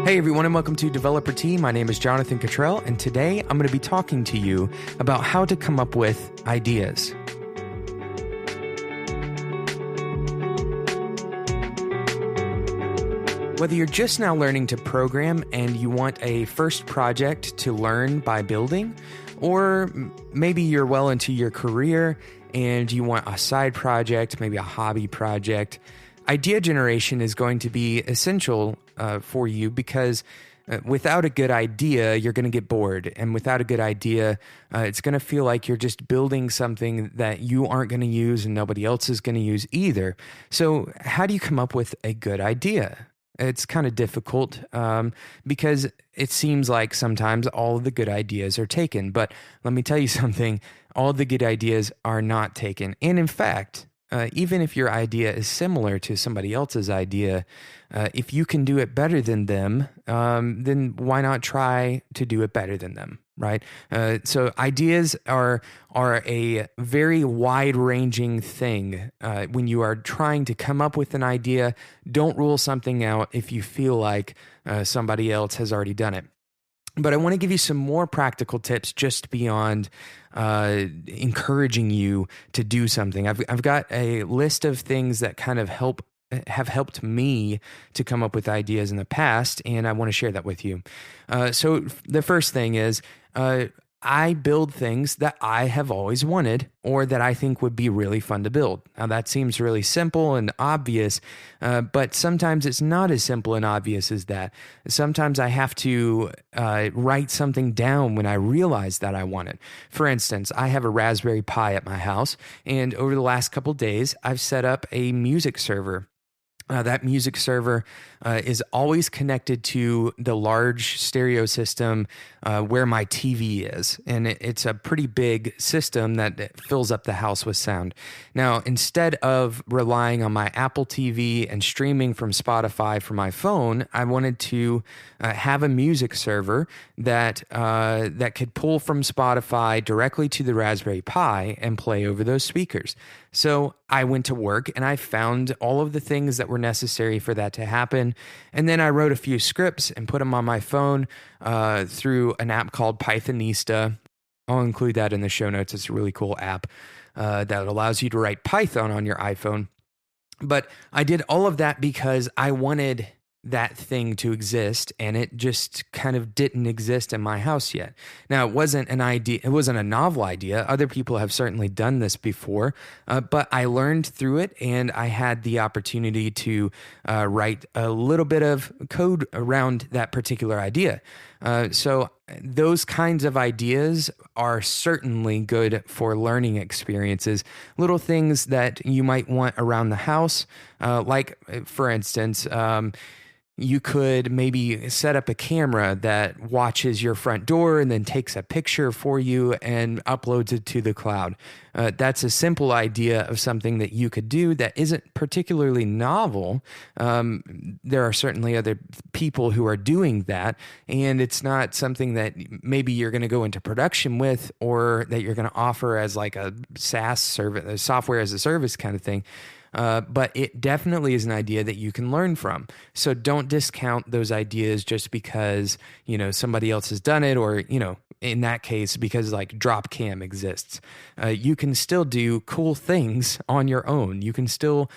Hey everyone, and welcome to Developer Tea. My name is Jonathan Cottrell, and today I'm going to be talking to you about how to come up with ideas. Whether you're just now learning to program and you want a first project to learn by building, or maybe you're well into your career and you want a side project, maybe a hobby project, idea generation is going to be essential for you because without a good idea, you're going to get bored. And without a good idea, it's going to feel like you're just building something that you aren't going to use and nobody else is going to use either. So how do you come up with a good idea? It's kind of difficult because it seems like sometimes all of the good ideas are taken. But let me tell you something, all of the good ideas are not taken. And in fact, even if your idea is similar to somebody else's idea, if you can do it better than them, then why not try to do it better than them, right? So ideas are a very wide-ranging thing. When you are trying to come up with an idea, don't rule something out if you feel like somebody else has already done it. But I want to give you some more practical tips just beyond encouraging you to do something. I've got a list of things that kind of have helped me to come up with ideas in the past, and I want to share that with you. So the first thing is I build things that I have always wanted or that I think would be really fun to build. Now that seems really simple and obvious, but sometimes it's not as simple and obvious as that. Sometimes I have to write something down when I realize that I want it. For instance, I have a Raspberry Pi at my house, and over the last couple days, I've set up a music server. That music server is always connected to the large stereo system where my TV is. And it's a pretty big system that fills up the house with sound. Now, instead of relying on my Apple TV and streaming from Spotify from my phone, I wanted to have a music server that could pull from Spotify directly to the Raspberry Pi and play over those speakers. So I went to work and I found all of the things that were necessary for that to happen. And then I wrote a few scripts and put them on my phone through an app called Pythonista. I'll include that in the show notes. It's a really cool app that allows you to write Python on your iPhone. But I did all of that because I wanted that thing to exist, and it just kind of didn't exist in my house yet. Now, it wasn't an idea, it wasn't a novel idea. Other people have certainly done this before, but I learned through it, and I had the opportunity to write a little bit of code around that particular idea. So those kinds of ideas are certainly good for learning experiences. Little things that you might want around the house, like, for instance, you could maybe set up a camera that watches your front door and then takes a picture for you and uploads it to the cloud. That's a simple idea of something that you could do that isn't particularly novel. There are certainly other people who are doing that, and it's not something that maybe you're going to go into production with or that you're going to offer as like a SaaS service, a software as a service kind of thing. But it definitely is an idea that you can learn from. So don't discount those ideas just because, somebody else has done it or, in that case, because like Dropcam exists. You can still do cool things on your own. You can still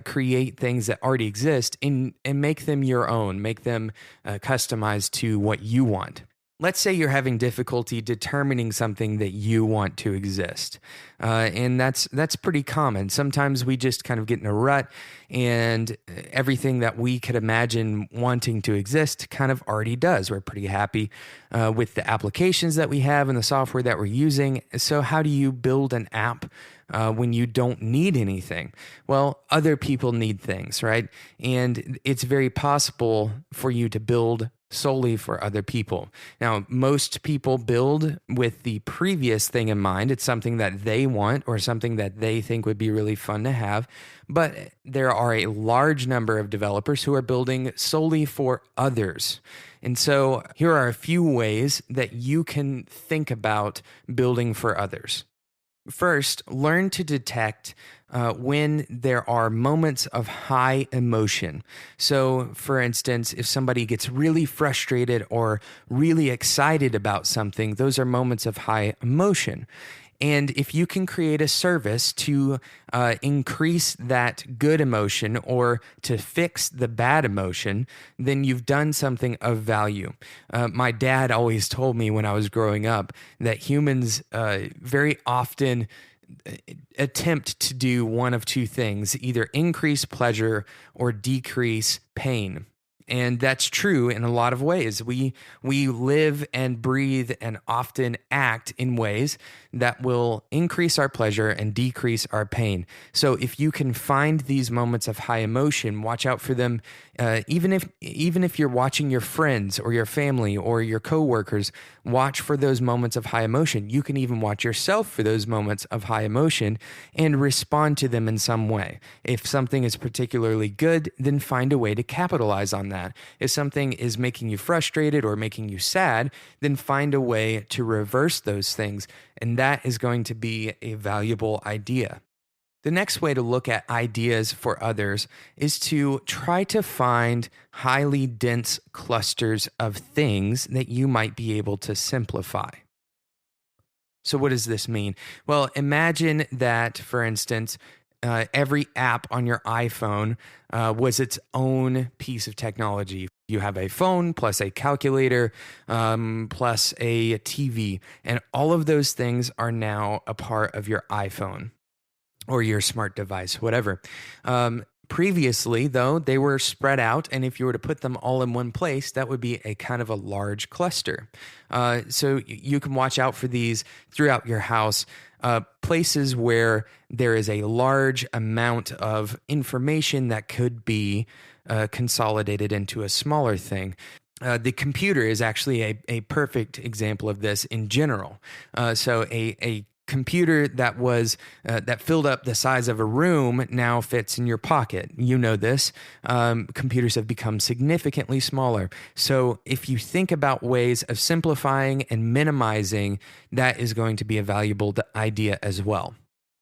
create things that already exist and make them your own, make them customized to what you want. Let's say you're having difficulty determining something that you want to exist. And that's pretty common. Sometimes we just kind of get in a rut and everything that we could imagine wanting to exist kind of already does. We're pretty happy with the applications that we have and the software that we're using. So how do you build an app when you don't need anything? Well, other people need things, right? And it's very possible for you to build solely for other people. Now, most people build with the previous thing in mind. It's something that they want or something that they think would be really fun to have. But there are a large number of developers who are building solely for others. And so here are a few ways that you can think about building for others. First, learn to detect when there are moments of high emotion. So, for instance, if somebody gets really frustrated or really excited about something, those are moments of high emotion. And if you can create a service to increase that good emotion or to fix the bad emotion, then you've done something of value. My dad always told me when I was growing up that humans very often attempt to do one of two things, either increase pleasure or decrease pain. And that's true in a lot of ways. We live and breathe and often act in ways that will increase our pleasure and decrease our pain. So if you can find these moments of high emotion, watch out for them. Even if you're watching your friends or your family or your coworkers, watch for those moments of high emotion. You can even watch yourself for those moments of high emotion and respond to them in some way. If something is particularly good, then find a way to capitalize on that. If something is making you frustrated or making you sad, then find a way to reverse those things. And that is going to be a valuable idea. The next way to look at ideas for others is to try to find highly dense clusters of things that you might be able to simplify. So what does this mean? Well, imagine that, for instance, every app on your iPhone was its own piece of technology. You have a phone plus a calculator plus a TV, and all of those things are now a part of your iPhone or your smart device, whatever. Previously, though, they were spread out, and if you were to put them all in one place, that would be a kind of a large cluster. So you can watch out for these throughout your house, places where there is a large amount of information that could be consolidated into a smaller thing. The computer is actually a perfect example of this in general. So a computer that was that filled up the size of a room now fits in your pocket. You know this. Computers have become significantly smaller. So if you think about ways of simplifying and minimizing, that is going to be a valuable idea as well.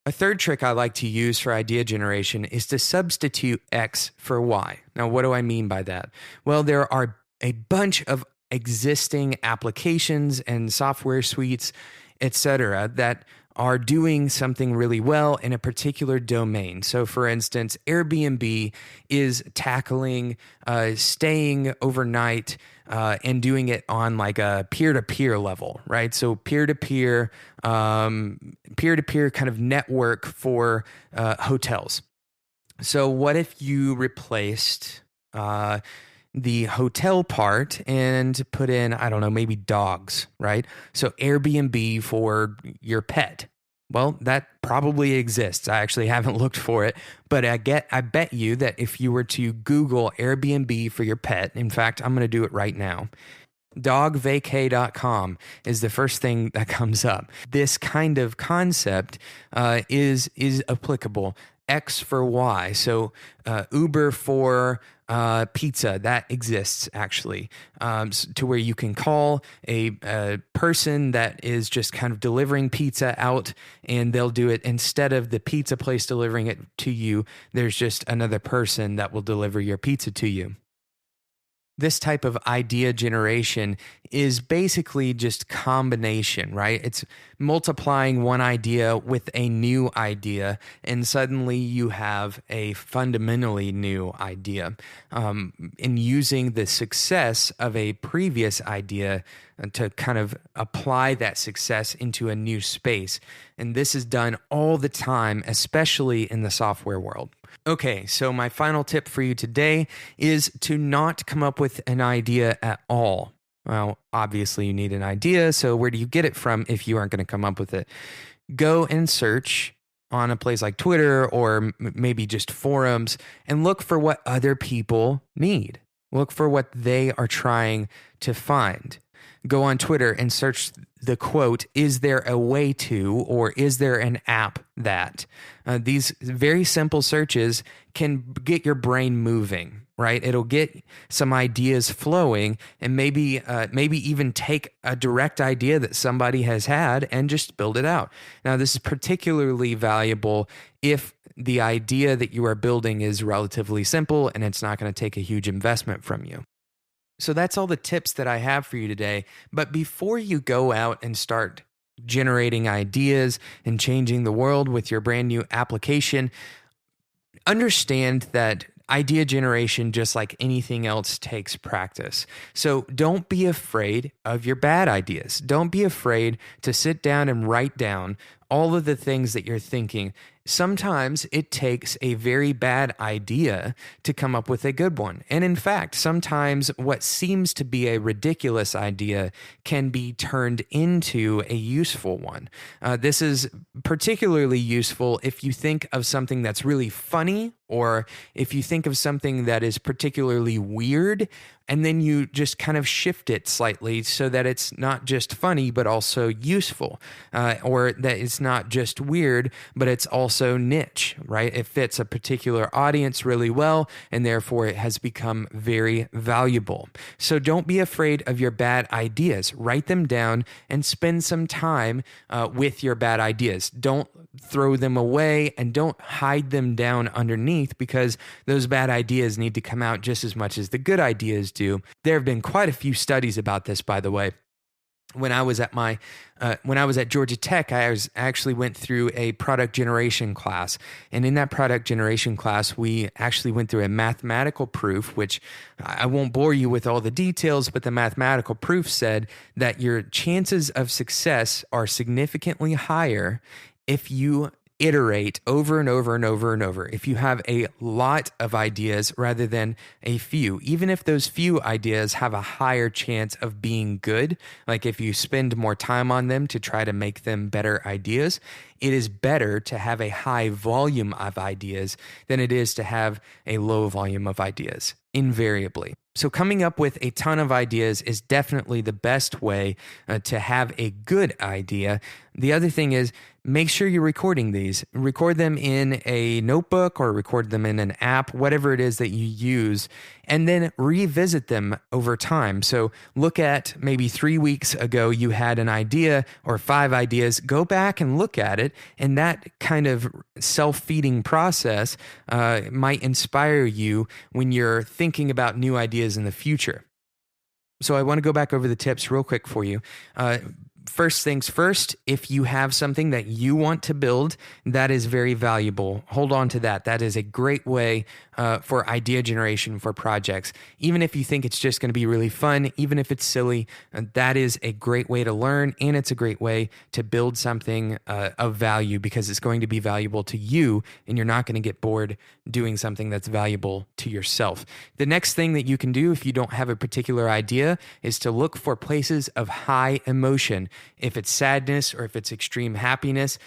A third trick I like to use for idea generation is to substitute X for Y. Now, what do I mean by that? Well, there are a bunch of existing applications and software suites, etc., that are doing something really well in a particular domain. So, for instance, Airbnb is tackling staying overnight and doing it on like a peer-to-peer level, right? So peer-to-peer kind of network for hotels. So what if you replaced the hotel part and put in, I don't know, maybe dogs, right? So Airbnb for your pet. Well, that probably exists. I actually haven't looked for it, but I bet you that if you were to Google Airbnb for your pet, in fact, I'm going to do it right now. Dogvacay.com is the first thing that comes up. This kind of concept is applicable. X for Y. So Uber for pizza, that exists actually, to where you can call a person that is just kind of delivering pizza out, and they'll do it instead of the pizza place delivering it to you. There's just another person that will deliver your pizza to you. This type of idea generation is basically just combination, right? It's multiplying one idea with a new idea, and suddenly you have a fundamentally new idea. In using the success of a previous idea to kind of apply that success into a new space. And this is done all the time, especially in the software world. Okay, so my final tip for you today is to not come up with an idea at all. Well, obviously you need an idea, so where do you get it from if you aren't going to come up with it? Go and search on a place like Twitter or maybe just forums and look for what other people need. Look for what they are trying to find. Go on Twitter and search the quote, "Is there a way to," or "Is there an app that?" These very simple searches can get your brain moving. right? It'll get some ideas flowing, and maybe even take a direct idea that somebody has had and just build it out. Now, this is particularly valuable if the idea that you are building is relatively simple and it's not going to take a huge investment from you. So that's all the tips that I have for you today. But before you go out and start generating ideas and changing the world with your brand new application, understand that idea generation, just like anything else, takes practice. So don't be afraid of your bad ideas. Don't be afraid to sit down and write down all of the things that you're thinking. Sometimes it takes a very bad idea to come up with a good one. And in fact, sometimes what seems to be a ridiculous idea can be turned into a useful one. This is particularly useful if you think of something that's really funny, or if you think of something that is particularly weird, and then you just kind of shift it slightly so that it's not just funny, but also useful, or that it's not just weird, but it's also niche, right? It fits a particular audience really well, and therefore it has become very valuable. So don't be afraid of your bad ideas. Write them down and spend some time with your bad ideas. Don't throw them away, and don't hide them down underneath, because those bad ideas need to come out just as much as the good ideas do. There have been quite a few studies about this, by the way. When I was at Georgia Tech, I actually went through a product generation class. And in that product generation class, we actually went through a mathematical proof, which I won't bore you with all the details, but the mathematical proof said that your chances of success are significantly higher if you iterate over and over and over and over. If you have a lot of ideas rather than a few, even if those few ideas have a higher chance of being good, like if you spend more time on them to try to make them better ideas, it is better to have a high volume of ideas than it is to have a low volume of ideas, invariably. So coming up with a ton of ideas is definitely the best way to have a good idea. The other thing is, make sure you're recording these. Record them in a notebook or record them in an app, whatever it is that you use, and then revisit them over time. So look at maybe 3 weeks ago, you had an idea or 5 ideas. Go back and look at it, and that kind of self-feeding process might inspire you when you're thinking about new ideas in the future. So I want to go back over the tips real quick for you. First things first, if you have something that you want to build, that is very valuable. Hold on to that. That is a great way for idea generation for projects. Even if you think it's just going to be really fun, even if it's silly, that is a great way to learn, and it's a great way to build something of value, because it's going to be valuable to you, and you're not going to get bored doing something that's valuable to yourself. The next thing that you can do if you don't have a particular idea is to look for places of high emotion. If it's sadness or if it's extreme happiness,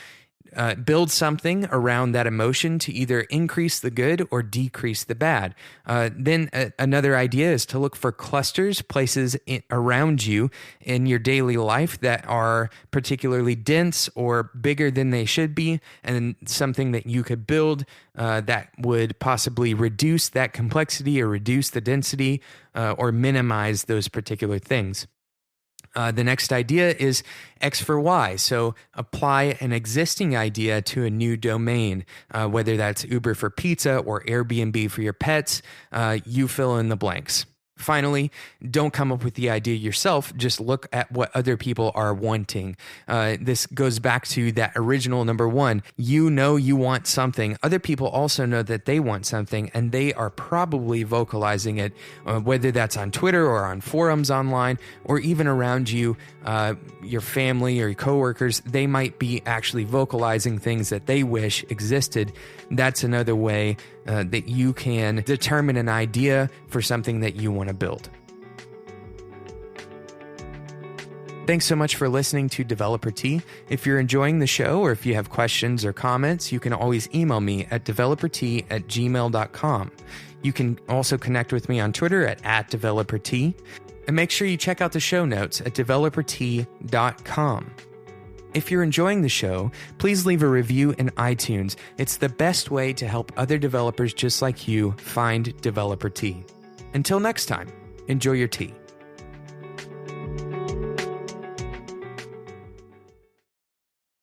build something around that emotion to either increase the good or decrease the bad. Then another idea is to look for clusters, places around you in your daily life that are particularly dense or bigger than they should be, and something that you could build that would possibly reduce that complexity or reduce the density or minimize those particular things. The next idea is X for Y. So apply an existing idea to a new domain, whether that's Uber for pizza or Airbnb for your pets. You fill in the blanks. Finally, don't come up with the idea yourself. Just look at what other people are wanting. This goes back to that original number one. You know you want something. Other people also know that they want something, and they are probably vocalizing it, whether that's on Twitter or on forums online, or even around you, your family or your coworkers. They might be actually vocalizing things that they wish existed. That's another way that you can determine an idea for something that you want to build. Thanks so much for listening to Developer Tea. If you're enjoying the show, or if you have questions or comments, you can always email me at developertea@gmail.com. You can also connect with me on Twitter at developertea. And make sure you check out the show notes at developertea.com. If you're enjoying the show, please leave a review in iTunes. It's the best way to help other developers just like you find developer tea. Until next time, enjoy your tea.